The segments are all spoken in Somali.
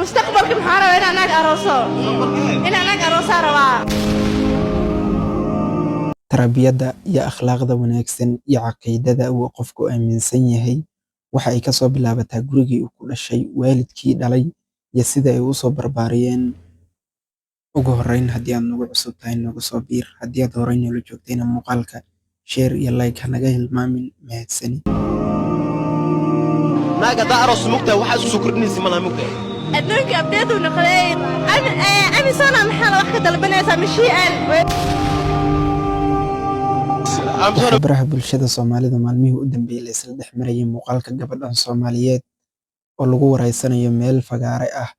مستقبلك محارب إن أنا أروسه إن أنا أروسه روا tarbiyadda iyo akhlaaqda wanaagsan iyo caqiidada uu qofku aaminsan yahay waxa ay ka soo bilaabataa gurigii uu ku dhashay, waalidkii dhalay, iyo sida ay u soo barbaariyeen. Ugu horreyn, haddii aad nagu cusub tahay, nagu soo biir. Haddii aad horey noola joogtayna, muuqaalka share iyo like hanaga hilmaamin. Mahadsanid. naaga daaros mugta waxa isku soo kordhinaysa malaha mugta أدنك أبدأ ونقلين أنا سنة محل واحد البنات مشيئا Waxaa baraha bulshada Soomaalida maalmihii u dambeeyay la isla dhex marayay muuqaalka gabadhan Soomaaliyeed oo lagu wareysanayo meel fagaare ah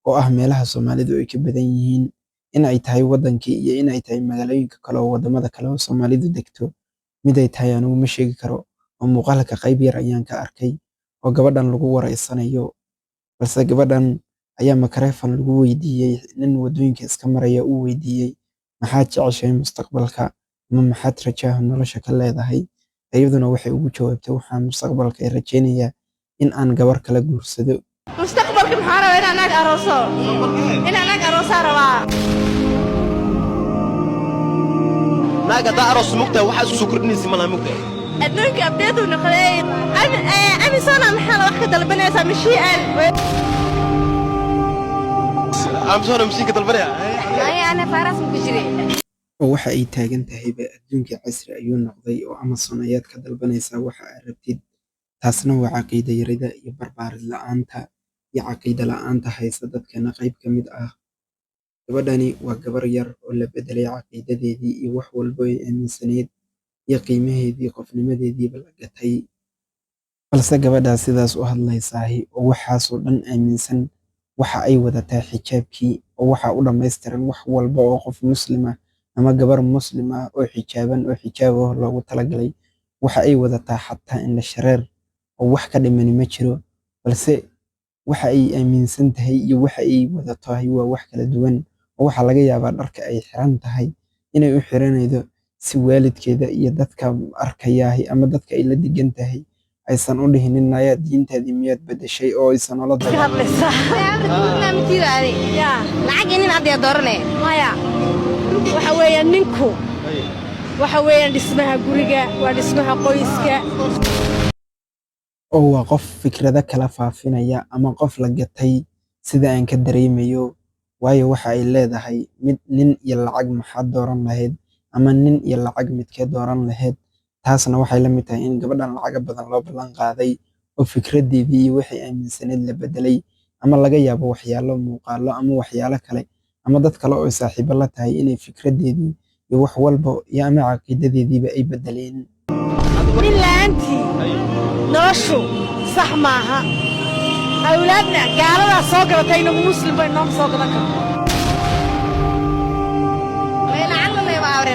oo ah meelaha Soomaalidu ay ka badan yihiin, in ay tahay wadankii iyo in ay tahay magaalooyinka kale oo wadamada kale oo Soomaalidu degto. Mid ay tahay anigu ma sheegi karo, oo muuqaalka qayb yar ayaan ka arkay oo gabadhan lagu wareysanayo, balse gabadhan ayaa makareefan lagu weydiiyey, nin wadooyinka iska maraya uu weydiiyey maxaad jeceshahay mustaqbalka ama maxaad rajaaha nolosha ka leedahay. Iyaduna waxay ugu jawaabtay waxaan mustaqbalka ay rajaynayaa in aan gabar kala guursado. مستقبلك محارب إن أنا أروسه إن أنا أروسه روا naaga daaros mugta waxa isku soo kordhinaysa malaha mugta أدنك أبدأ ونقلين أنا سنة محل واحد البنات مشيئا amsoona masiinka dalbanaya أنا فارس مكجري oo waxa ay taagan tahayba adduunka casri ayuu noqday oo Amazon ayaad ka dalbanaysaa waxa aad rabtid. Taasna waa caqiida yarida iyo barbaarid la'aanta iyo caqiida la'aanta haysa dadkeena qayb ka mid ah. Gabadhani waa gabar yar oo la bedelay caqiidadeedii iyo wax walba ay aaminsaneyd iyo qiimaheedii qofnimadeediiba la gatay. Balse gabadhaa sidaas u hadlaysaahi oo waxaasoo dhan aaminsan, waxa ay wadataa xijaabkii oo waxa u dhammaystiran wax walba oo qof muslim ah ama gabar muslim ah oo xijaaban oo xijaab ah loogu talagalay. Waxa ay wadataa xataa indho shareer oo wax ka dhimani ma jiro, balse waxa ay aaminsan tahay iyo waxa ay wadatahay waa wax kala duwan. Oo waxaa laga yaabaa dharka ay xiran tahay inay u xiranaydo si waalidkeeda iyo dadka arkayaahi ama dadka ay la degan tahay aysan u dhihinin ayaa diintaadii miyaad bedeshay oo aysan ula dagaallamin. lacag inin hadda dooranay maya waxa weeyaan ninku waxa weeyaan dhismaha guriga waa dhismaha qoyska oo waa qof fikrado kala faafinaya ama qof la gatay sida aan ka dareemayo. Waayo waxa ay leedahay mid nin iyo lacag maxaad dooran lahayd ama nin iyo lacag midkee dooran lahayd. Taasna waxay la mid tahay in gabadhan lacaga badan loo ballan qaaday oo fikradeedii iyo waxay aaminsaneyd la bedelay, ama laga yaabo waxyaalo muuqaalo ama waxyaalo kale ama dad kale oo saaxiibo la tahay inay fikradeedii iyo wax walba iyo ama caqiidadeediiba ay bedeleen. nin la'aantii noloshu sax maaha. awlaadna gaaladaa soo gadatay inagu muslim bay nooma soo gadan karto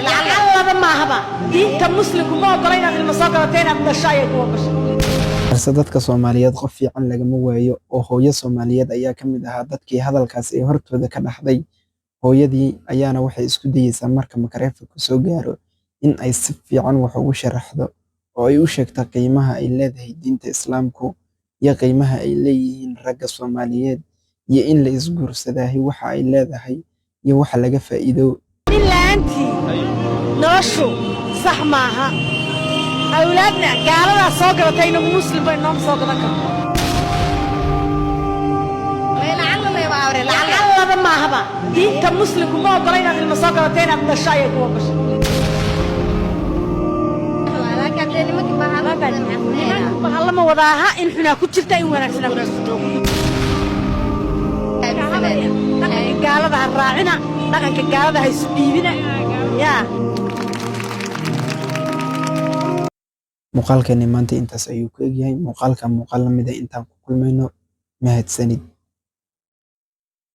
lacallaba maahaba. diinta muslimku ma ogola inaad ilma soo gadatay inaad dhasho ayay ku ogashay. balse dadka Soomaaliyeed qof fiican lagama waayo oo hooyo Soomaaliyeed ayaa ka mid ahaa dadkii hadalkaas ee hortooda ka dhaxday. Hooyadii ayaana waxay isku dayeysaa marka makareefka soo gaaro in ay si fiican wax ugu sharaxdo oo ay u sheegto qiimaha ay leedahay diinta Islaamku iyo qiimaha ay leeyihiin ragga Soomaaliyeed iyo in la isguursadaahi waxa ay leedahay iyo waxa laga faa'iido. nin la'aantii noloshu sax maaha. awlaadna gaaladaa soo gadatay inagu muslim bay nooma soo gadan karto lacallaba maahaba. diinta muslimku ma ogola inaad ilma soo gadatay inaad dhasho ayay ku ogashay. bahallama wadaaha in xunaa ku jirta in wanaagsanaa ku jirto. dhaqanka gaalada ha raacina, dhaqanka gaalada ha isu dhiibina. yaa Muuqaalkeeni maanta intaas ayuu ku egyahay. Muuqaalka muuqaal la mid ah intaan ku kulmayno. Mahadsanid.